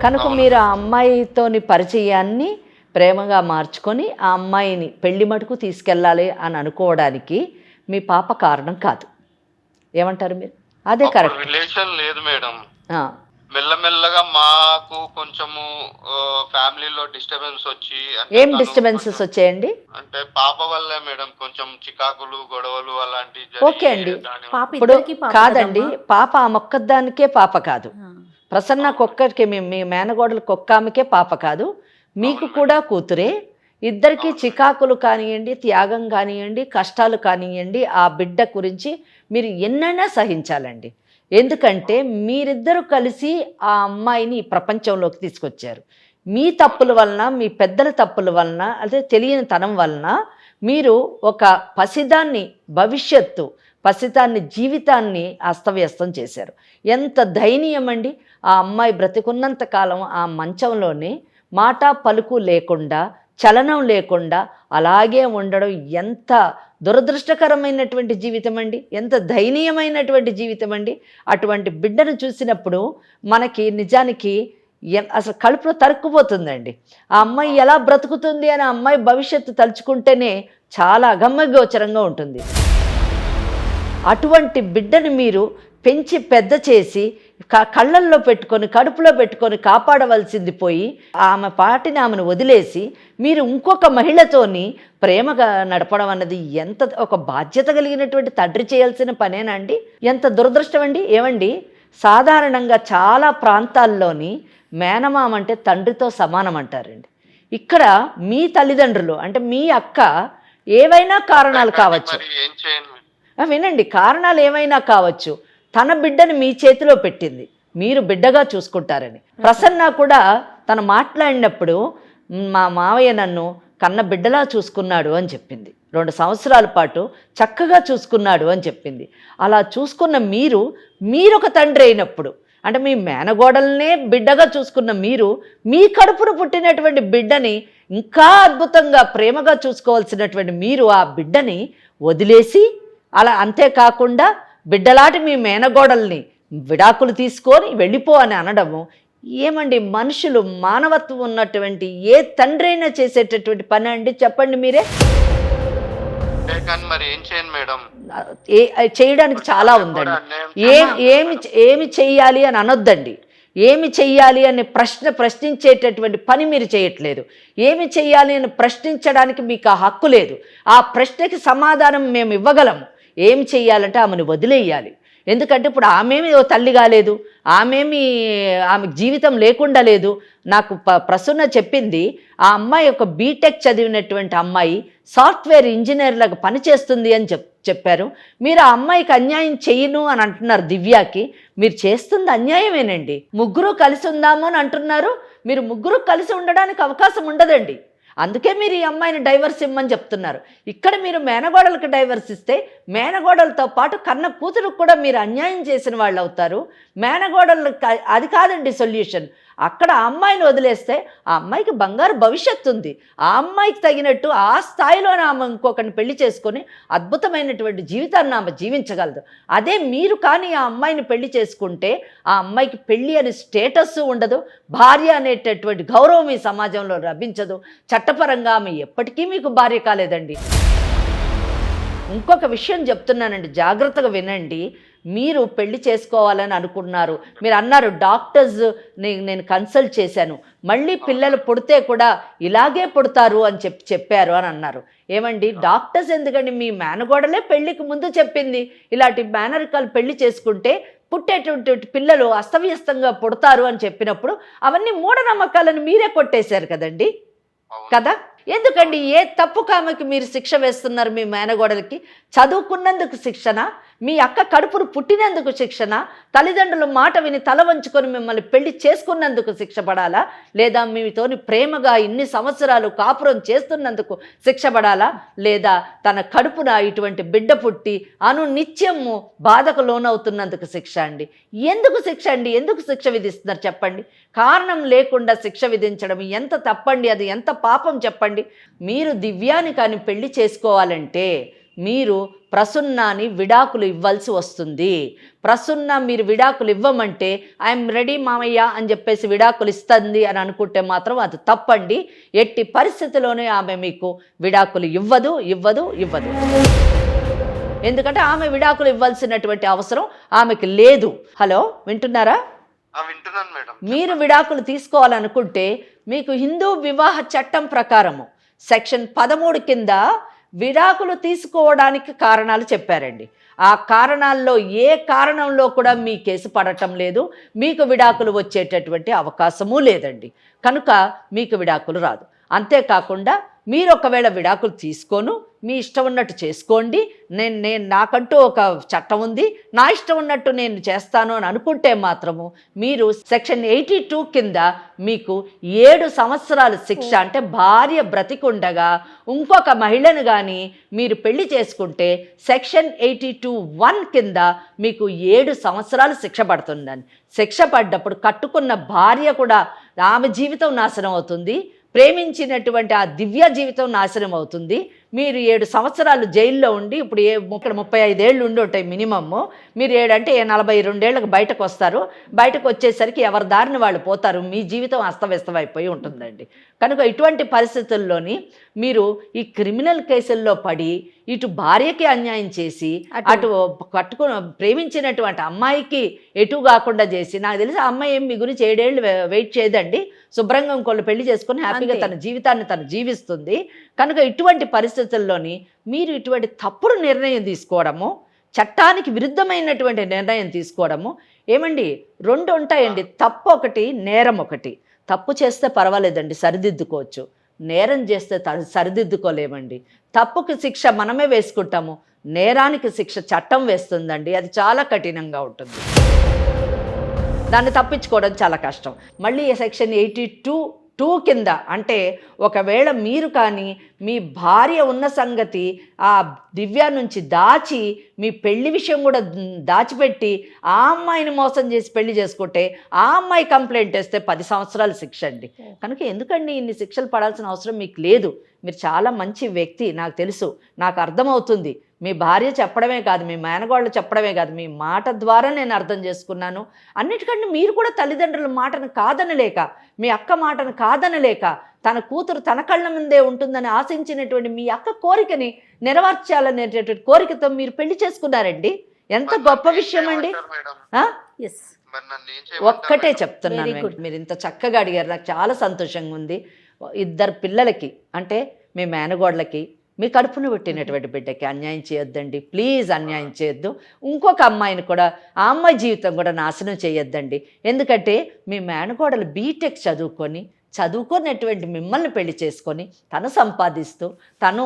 కనుక మీరు ఆ అమ్మాయితోని పరిచయాన్ని ప్రేమగా మార్చుకొని ఆ అమ్మాయిని పెళ్లి మటుకు తీసుకెళ్ళాలి అని అనుకోవడానికి మీ పాప కారణం కాదు. ఏమంటారు మీరు? అదే కరెక్ట్. రిలేషన్ లేదు మేడం. మెల్లమెల్లగా మాకు కొంచెము ఫ్యామిలీలో డిస్టర్బెన్స్ వచ్చి. ఏం డిస్టర్బెన్సెస్ వచ్చాయండి? అంటే పాప వల్లే మేడం, కొంచెం చికాకులు గొడవలు అలాంటివి. ఓకే అండి, ఇప్పుడు కాదండి, పాప ఆ మొక్కదానికే పాప కాదు, ప్రసన్నకు ఒక్కడికే, మీ మేనగోడలకు ఒక్క ఆమెకే పాప కాదు, మీకు కూడా కూతురే. ఇద్దరికి చికాకులు కానివ్వండి, త్యాగం కానివ్వండి, కష్టాలు కానివ్వండి, ఆ బిడ్డ గురించి మీరు ఎన్నైనా సహించాలండి. ఎందుకంటే మీరిద్దరూ కలిసి ఆ అమ్మాయిని ఈ ప్రపంచంలోకి తీసుకొచ్చారు. మీ తప్పుల వలన, మీ పెద్దల తప్పుల వలన, అదే తెలియని తనం వలన మీరు ఒక పసిదాన్ని భవిష్యత్తు, పసిదాన్ని జీవితాన్ని అస్తవ్యస్తం చేశారు. ఎంత దయనీయం అండి! ఆ అమ్మాయి బ్రతికున్నంత కాలం ఆ మంచంలోనే మాట పలుకు లేకుండా, చలనం లేకుండా అలాగే ఉండడం ఎంత దురదృష్టకరమైనటువంటి జీవితం అండి, ఎంత దయనీయమైనటువంటి జీవితం అండి. అటువంటి బిడ్డను చూసినప్పుడు మనకి నిజానికి అసలు కడుపులో తరుక్కుపోతుందండి. ఆ అమ్మాయి ఎలా బ్రతుకుతుంది అని ఆ అమ్మాయి భవిష్యత్తు తలుచుకుంటేనే చాలా అగమ్యగోచరంగా ఉంటుంది. అటువంటి బిడ్డను మీరు పెంచి పెద్ద చేసి కళ్ళల్లో పెట్టుకొని, కడుపులో పెట్టుకొని కాపాడవలసింది పోయి ఆమె పాటిని ఆమెను వదిలేసి మీరు ఇంకొక మహిళతోని ప్రేమగా నడపడం అన్నది ఎంత ఒక బాధ్యత కలిగినటువంటి తండ్రి చేయాల్సిన పనేనా అండి? ఎంత దురదృష్టం అండి. ఏమండి, సాధారణంగా చాలా ప్రాంతాల్లోని మేనమామ అంటే తండ్రితో సమానం అంటారండి. ఇక్కడ మీ తల్లిదండ్రులు అంటే మీ అక్క ఏవైనా కారణాలు కావచ్చు, వినండి, కారణాలు ఏమైనా కావచ్చు, తన బిడ్డని మీ చేతిలో పెట్టింది, మీరు బిడ్డగా చూసుకుంటారని. ప్రసన్న కూడా తను మాట్లాడినప్పుడు మా మావయ్య నన్ను కన్న బిడ్డలా చూసుకున్నాడు అని చెప్పింది. 2 సంవత్సరాల పాటు చక్కగా చూసుకున్నాడు అని చెప్పింది. అలా చూసుకున్న మీరొక తండ్రి అయినప్పుడు, అంటే మీ మేనగోడలనే బిడ్డగా చూసుకున్న మీరు, మీ కడుపును పుట్టినటువంటి బిడ్డని ఇంకా అద్భుతంగా ప్రేమగా చూసుకోవాల్సినటువంటి మీరు ఆ బిడ్డని వదిలేసి, అలా అంతేకాకుండా బిడ్డలాంటి మీ మేనగోడల్ని విడాకులు తీసుకొని వెళ్ళిపో అని అనడము ఏమండి? మనుషులు మానవత్వం ఉన్నటువంటి ఏ తండ్రి అయినా చేసేటటువంటి పని అండి? చెప్పండి మీరే. మరి ఏం చేయను మేడం? చేయడానికి చాలా ఉందండి. ఏమి చెయ్యాలి అని అనొద్దండి. ఏమి చెయ్యాలి అనే ప్రశ్నించేటటువంటి పని మీరు చేయట్లేదు. ఏమి చెయ్యాలి అని ప్రశ్నించడానికి మీకు ఆ హక్కు లేదు. ఆ ప్రశ్నకి సమాధానం మేము ఇవ్వగలము. ఏం చెయ్యాలంటే ఆమెను వదిలేయాలి. ఎందుకంటే ఇప్పుడు ఆమెమి తల్లి కాలేదు, ఆమె జీవితం లేకుండా లేదు. నాకు ప్రసన్న చెప్పింది, ఆ అమ్మాయి ఒక బీటెక్ చదివినటువంటి అమ్మాయి సాఫ్ట్వేర్ ఇంజనీర్లకు పనిచేస్తుంది అని చెప్పారు. మీరు ఆ అమ్మాయికి అన్యాయం చెయ్యను అని అంటున్నారు. దివ్యాకి మీరు చేస్తుంది అన్యాయమేనండి. ముగ్గురు కలిసి ఉందాము అని అంటున్నారు. మీరు ముగ్గురు కలిసి ఉండడానికి అవకాశం ఉండదండి. అందుకే మీరు ఈ అమ్మాయిని డైవర్స్ ఇమ్మని చెప్తున్నారు. ఇక్కడ మీరు మేనగోడలకు డైవర్స్ ఇస్తే మేనగోడలతో పాటు కన్న కూతురుకు కూడా మీరు అన్యాయం చేసిన వాళ్ళు అవుతారు. మేనగోడలకు అది కాదండి సొల్యూషన్. అక్కడ ఆ అమ్మాయిని వదిలేస్తే ఆ అమ్మాయికి బంగారు భవిష్యత్తు ఉంది. ఆ అమ్మాయికి తగినట్టు ఆ స్థాయిలోనే ఆమె ఇంకొకరిని పెళ్లి చేసుకొని అద్భుతమైనటువంటి జీవితాన్ని ఆమె జీవించగలదు. అదే మీరు కానీ ఆ అమ్మాయిని పెళ్లి చేసుకుంటే ఆ అమ్మాయికి పెళ్లి అనే స్టేటస్ ఉండదు, భార్య అనేటటువంటి గౌరవం ఈ సమాజంలో లభించదు. చట్టపరంగా ఆమె ఎప్పటికీ మీకు భార్య కాలేదండి. ఇంకొక విషయం చెప్తున్నానండి, జాగ్రత్తగా వినండి. మీరు పెళ్లి చేసుకోవాలని అనుకున్నారు, మీరు అన్నారు డాక్టర్స్ నేను కన్సల్ట్ చేశాను, మళ్ళీ పిల్లలు పుడితే కూడా ఇలాగే పుడతారు అని చెప్పారు అని అన్నారు. ఏమండి డాక్టర్స్ ఎందుకండి? మీ మేనగోడలే పెళ్లికి ముందు చెప్పింది ఇలాంటి మేనరికాలు పెళ్లి చేసుకుంటే పుట్టేటువంటి పిల్లలు అస్తవ్యస్తంగా పుడతారు అని చెప్పినప్పుడు అవన్నీ మూఢనమ్మకాలను మీరే కొట్టేశారు కదండి కదా. ఎందుకండి ఏ తప్పు కామకి మీరు శిక్ష వేస్తున్నారు? మీ మేనగోడలకి చదువుకున్నందుకు శిక్షణ, మీ అక్క కడుపును పుట్టినందుకు శిక్షణ, తల్లిదండ్రుల మాట విని తల వంచుకొని మిమ్మల్ని పెళ్లి చేసుకున్నందుకు శిక్ష పడాలా, లేదా మీతోని ప్రేమగా ఇన్ని సంవత్సరాలు కాపురం చేస్తున్నందుకు శిక్ష పడాలా, లేదా తన కడుపున ఇటువంటి బిడ్డ పుట్టి నిత్యము బాధకు లోనవుతున్నందుకు శిక్ష అండి? ఎందుకు శిక్ష అండి? ఎందుకు శిక్ష విధిస్తున్నారు చెప్పండి? కారణం లేకుండా శిక్ష విధించడం ఎంత తప్పండి, అది ఎంత పాపం చెప్పండి. మీరు దివ్యాని కానీ పెళ్లి చేసుకోవాలంటే మీరు ప్రసున్నాని విడాకులు ఇవ్వాల్సి వస్తుంది. ప్రసున్న మీరు విడాకులు ఇవ్వమంటే ఐఎమ్ రెడీ మామయ్య అని చెప్పేసి విడాకులు ఇస్తుంది అని అనుకుంటే మాత్రం అది తప్పండి. ఎట్టి పరిస్థితిలోనే ఆమె మీకు విడాకులు ఇవ్వదు. ఎందుకంటే ఆమె విడాకులు ఇవ్వాల్సినటువంటి అవసరం ఆమెకి లేదు. హలో, వింటున్నారా? వింటున్నాను మేడం. మీరు విడాకులు తీసుకోవాలనుకుంటే మీకు హిందూ వివాహ చట్టం ప్రకారము సెక్షన్ 13 కింద విడాకులు తీసుకోవడానికి కారణాలు చెప్పారండి. ఆ కారణాల్లో ఏ కారణంలో కూడా మీ కేసు పడటం లేదు, మీకు విడాకులు వచ్చేటటువంటి అవకాశము లేదండి. కనుక మీకు విడాకులు రాదు. అంతేకాకుండా మీరు ఒకవేళ విడాకులు తీసుకోను, మీ ఇష్టం ఉన్నట్టు చేసుకోండి, నేను నాకంటూ ఒక చట్టం ఉంది, నా ఇష్టం ఉన్నట్టు నేను చేస్తాను అని అనుకుంటే మాత్రము మీరు సెక్షన్ 82 కింద మీకు 7 సంవత్సరాల శిక్ష, అంటే భార్య బ్రతికుండగా ఇంకొక మహిళను కానీ మీరు పెళ్లి చేసుకుంటే సెక్షన్ 82(1) కింద మీకు 7 సంవత్సరాలు శిక్ష పడుతుందని. శిక్ష పడ్డప్పుడు కట్టుకున్న భార్య కూడా ఆమె జీవితం నాశనం అవుతుంది, ప్రేమించినటువంటి ఆ దివ్య జీవితం నాశనం అవుతుంది. మీరు 7 సంవత్సరాలు జైల్లో ఉండి, ఇప్పుడు 35 ఏళ్ళు ఉండి ఉంటాయి మినిమమ్, మీరు 7 అంటే 42 ఏళ్ళకి బయటకు వస్తారు. బయటకు వచ్చేసరికి ఎవరి దారిని వాళ్ళు పోతారు, మీ జీవితం అస్తవ్యస్తం అయిపోయి ఉంటుందండి. కనుక ఇటువంటి పరిస్థితుల్లోని మీరు ఈ క్రిమినల్ కేసుల్లో పడి ఇటు భార్యకి అన్యాయం చేసి అటు ప్రేమించినటువంటి అమ్మాయికి ఎటు కాకుండా చేసి, నాకు తెలిసి ఆ అమ్మాయి ఏం మీ గురించి 7 ఏళ్ళు వెయిట్ చేయదండి, శుభ్రంగా ఇంకోళ్ళు పెళ్లి చేసుకుని హ్యాపీగా తన జీవితాన్ని తను జీవిస్తుంది. కనుక ఇటువంటి పరిస్థితుల్లోని మీరు ఇటువంటి తప్పుడు నిర్ణయం తీసుకోవడము, చట్టానికి విరుద్ధమైనటువంటి నిర్ణయం తీసుకోవడము, ఏమండి 2 ఉంటాయండి, తప్పు ఒకటి, నేరం ఒకటి. తప్పు చేస్తే పర్వాలేదండి, సరిదిద్దుకోవచ్చు. నేరం చేస్తే సరిదిద్దుకోలేమండి. తప్పుకి శిక్ష మనమే వేసుకుంటాము, నేరానికి శిక్ష చట్టం వేస్తుందండి. అది చాలా కఠినంగా ఉంటుంది, దాన్ని తప్పించుకోవడం చాలా కష్టం. మళ్ళీ సెక్షన్ 82(2) కింద అంటే ఒకవేళ మీరు కానీ మీ భార్య ఉన్న సంగతి ఆ దివ్య నుంచి దాచి మీ పెళ్లి విషయం కూడా దాచిపెట్టి ఆ అమ్మాయిని మోసం చేసి పెళ్లి చేసుకుంటే ఆ అమ్మాయి కంప్లైంట్ వేస్తే 10 సంవత్సరాలు శిక్ష అండి. కనుక ఎందుకండి ఇన్ని శిక్షలు పడాల్సిన అవసరం మీకు లేదు. మీరు చాలా మంచి వ్యక్తి, నాకు తెలుసు, నాకు అర్థమవుతుంది. మీ భార్య చెప్పడమే కాదు, మీ మేనగోళ్ళు చెప్పడమే కాదు, మీ మాట ద్వారా నేను అర్థం చేసుకున్నాను. అన్నిటికంటే మీరు కూడా తల్లిదండ్రుల మాటను కాదనలేక, మీ అక్క మాటను కాదనలేక, తన కూతురు తన కళ్ళ ముందే ఉంటుందని ఆశించినటువంటి మీ అక్క కోరికని నెరవేర్చాలనేటటువంటి కోరికతో మీరు పెళ్లి చేసుకున్నారండి. ఎంత గొప్ప విషయం అండి. ఒక్కటే చెప్తున్నాను, మీరు ఇంత చక్కగా అడిగారు, నాకు చాలా సంతోషంగా ఉంది. 2 పిల్లలకి అంటే మీ మేనగోడలకి, మీ కడుపును పెట్టినటువంటి బిడ్డకి అన్యాయం చేయొద్దండి, ప్లీజ్ అన్యాయం చేయొద్దు. ఇంకొక అమ్మాయిని కూడా, ఆ అమ్మాయి జీవితం కూడా నాశనం చేయొద్దండి. ఎందుకంటే మీ మేనగోడలు బీటెక్ చదువుకున్నటువంటి మిమ్మల్ని పెళ్లి చేసుకొని తను సంపాదిస్తూ తను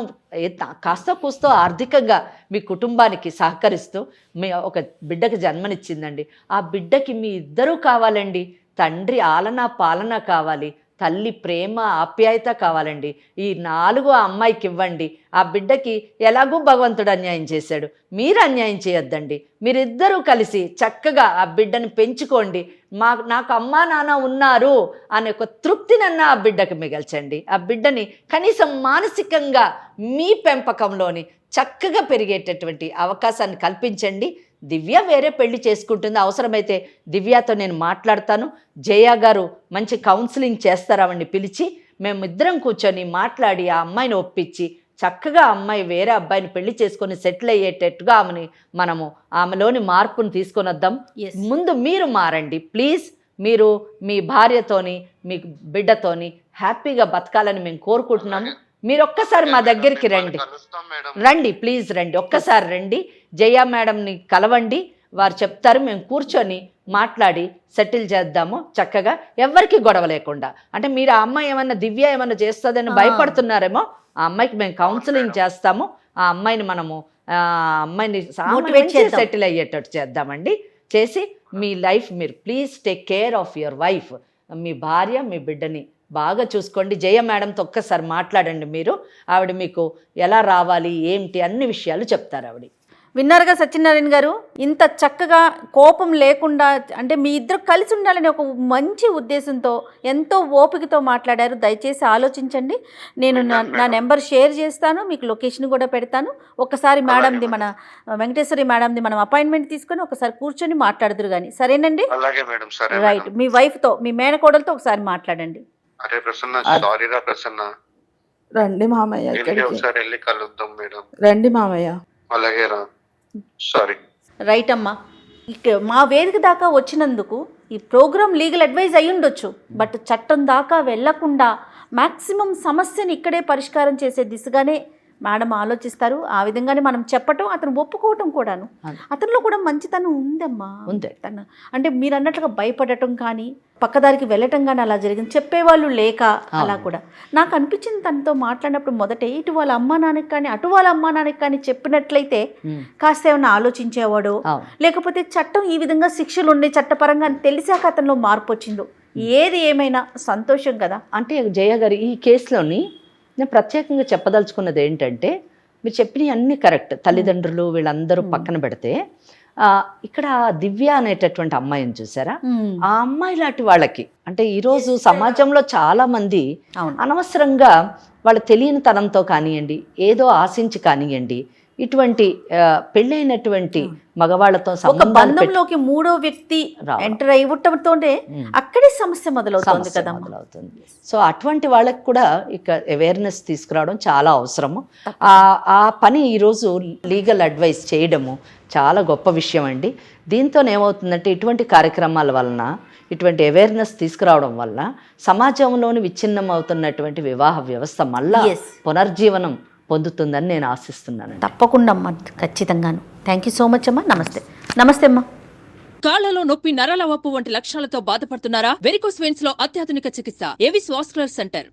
కాస్త కూస్తో ఆర్థికంగా మీ కుటుంబానికి సహకరిస్తూ మీ ఒక బిడ్డకి జన్మనిచ్చిందండి. ఆ బిడ్డకి మీ 2 కావాలండి. తండ్రి ఆలనా పాలన కావాలి, తల్లి ప్రేమ ఆప్యాయత కావాలండి. ఈ 4 ఆ అమ్మాయికి ఇవ్వండి. ఆ బిడ్డకి ఎలాగూ భగవంతుడు అన్యాయం చేశాడు, మీరు అన్యాయం చేయొద్దండి. మీరిద్దరూ కలిసి చక్కగా ఆ బిడ్డని పెంచుకోండి. నాకు అమ్మా నాన్న ఉన్నారు అనే ఒక తృప్తినన్నా ఆ బిడ్డకి మిగల్చండి. ఆ బిడ్డని కనీసం మానసికంగా మీ పెంపకంలోని చక్కగా పెరిగేటటువంటి అవకాశాన్ని కల్పించండి. దివ్య వేరే పెళ్లి చేసుకుంటుంది, అవసరమైతే దివ్యతో నేను మాట్లాడతాను. జయ గారు మంచి కౌన్సిలింగ్ చేస్తారావండి, పిలిచి మేమిద్దరం కూర్చొని మాట్లాడి ఆ అమ్మాయిని ఒప్పించి చక్కగా అమ్మాయి వేరే అబ్బాయిని పెళ్లి చేసుకొని సెటిల్ అయ్యేటట్టుగా మనము ఆమెలోని మార్పును తీసుకొని వద్దాం. ముందు మీరు మారండి ప్లీజ్. మీరు మీ భార్యతోని మీ బిడ్డతోని హ్యాపీగా బతకాలని మేము కోరుకుంటున్నాము. మీరు ఒక్కసారి మా దగ్గరికి రండి ప్లీజ్, రండి, ఒక్కసారి రండి. జయ మేడంని కలవండి, వారు చెప్తారు. మేము కూర్చొని మాట్లాడి సెటిల్ చేద్దాము చక్కగా, ఎవరికి గొడవ లేకుండా. అంటే మీరు ఆ అమ్మాయి ఏమన్నా దివ్య ఏమన్నా చేస్తుందని భయపడుతున్నారేమో, ఆ అమ్మాయికి మేము కౌన్సిలింగ్ చేస్తాము. ఆ అమ్మాయిని మనము అమ్మాయిని సెటిల్ అయ్యేటట్టు చేద్దామండి. చేసి మీ లైఫ్ మీరు please take care of your wife. మీ భార్య మీ బిడ్డని బాగా చూసుకోండి. జయ మేడంతో ఒక్కసారి మాట్లాడండి మీరు. ఆవిడ మీకు ఎలా రావాలి ఏంటి అన్ని విషయాలు చెప్తారు ఆవిడ. విన్నారుగా సత్యనారాయణ గారు, ఇంత చక్కగా కోపం లేకుండా, అంటే మీ ఇద్దరు కలిసి ఉండాలని ఒక మంచి ఉద్దేశంతో ఎంతో ఓపికతో మాట్లాడారు. దయచేసి ఆలోచించండి. నేను నా నెంబర్ షేర్ చేస్తాను, మీకు లొకేషన్ కూడా పెడతాను. ఒకసారి మేడంది, మన వెంకటేశ్వరి మేడంది మనం అపాయింట్మెంట్ తీసుకొని ఒకసారి కూర్చొని మాట్లాడుదురు కానీ, సరేనండి? రైట్. మీ వైఫ్తో, మీ మేనకోడలతో ఒకసారి మాట్లాడండి. రండి మామయ్య, రండి మామయ్య. రైట్ అమ్మా. మా వేదిక దాకా వచ్చినందుకు ఈ ప్రోగ్రామ్ లీగల్ అడ్వైజ్ అయి ఉండొచ్చు, బట్ చట్టం దాకా వెళ్లకుండా మ్యాక్సిమం సమస్యని ఇక్కడే పరిష్కారం చేసే దిశగానే మేడం ఆలోచిస్తారు. ఆ విధంగానే మనం చెప్పటం, అతను ఒప్పుకోవటం కూడాను. అతనిలో కూడా మంచితనం ఉందమ్మా. తను అంటే మీరు అన్నట్లుగా భయపడటం కానీ పక్కదారికి వెళ్ళటం కానీ అలా జరిగింది, చెప్పేవాళ్ళు లేక అలా కూడా నాకు అనిపించింది. తనతో మాట్లాడినప్పుడు మొదటే ఇటు వాళ్ళ అమ్మా నాన్నకి కానీ అటు వాళ్ళ అమ్మా నాన్నకి కానీ చెప్పినట్లయితే కాస్త ఏమైనా ఆలోచించేవాడు, లేకపోతే చట్టం ఈ విధంగా శిక్షలు ఉండే చట్టపరంగా తెలిసాక అతనిలో మార్పు వచ్చిందో. ఏది ఏమైనా సంతోషం కదా. అంటే జయ గారు, ఈ కేసులోని నేను ప్రత్యేకంగా చెప్పదలుచుకున్నది ఏంటంటే, మీరు చెప్పినవి అన్నీ కరెక్ట్. తల్లిదండ్రులు వీళ్ళందరూ పక్కన పెడితే, ఇక్కడ దివ్య అనేటటువంటి అమ్మాయిని చూసారా, ఆ అమ్మాయి లాంటి వాళ్ళకి అంటే ఈరోజు సమాజంలో చాలా మంది అనవసరంగా వాళ్ళ తెలియని తనంతో కానివ్వండి, ఏదో ఆశించి కానివ్వండి, ఇటువంటి పెళ్ళైనటువంటి మగవాళ్లతో ఒక బంధంలోకి మూడో వ్యక్తి ఎంటర్ అయ్యటంతోనే అక్కడే సమస్య మొదలవుతుంది కదా. సో అటువంటి వాళ్ళకి కూడా ఇక అవేర్నెస్ తీసుకురావడం చాలా అవసరము. ఆ పని ఈరోజు లీగల్ అడ్వైస్ చేయడము చాలా గొప్ప విషయం అండి. దీంతో ఏమవుతుందంటే, ఇటువంటి కార్యక్రమాల వలన, ఇటువంటి అవేర్నెస్ తీసుకురావడం వల్ల సమాజంలోని విచ్ఛిన్నం అవుతున్నటువంటి వివాహ వ్యవస్థ మళ్ళా పునర్జీవనం పొందుతుందని నేను ఆశిస్తున్నాను. తప్పకుండా అమ్మా, ఖచ్చితంగాను. థ్యాంక్ యూ సో మచ్ అమ్మా. నమస్తే. నమస్తే అమ్మా. కాళ్లలో నొప్పి, నరాల వాపు వంటి లక్షణాలతో బాధపడుతున్నారా? వెరికోస్ వెయిన్స్ లో అత్యాధునిక చికిత్స ఏవిస్ వాస్కులర్ సెంటర్.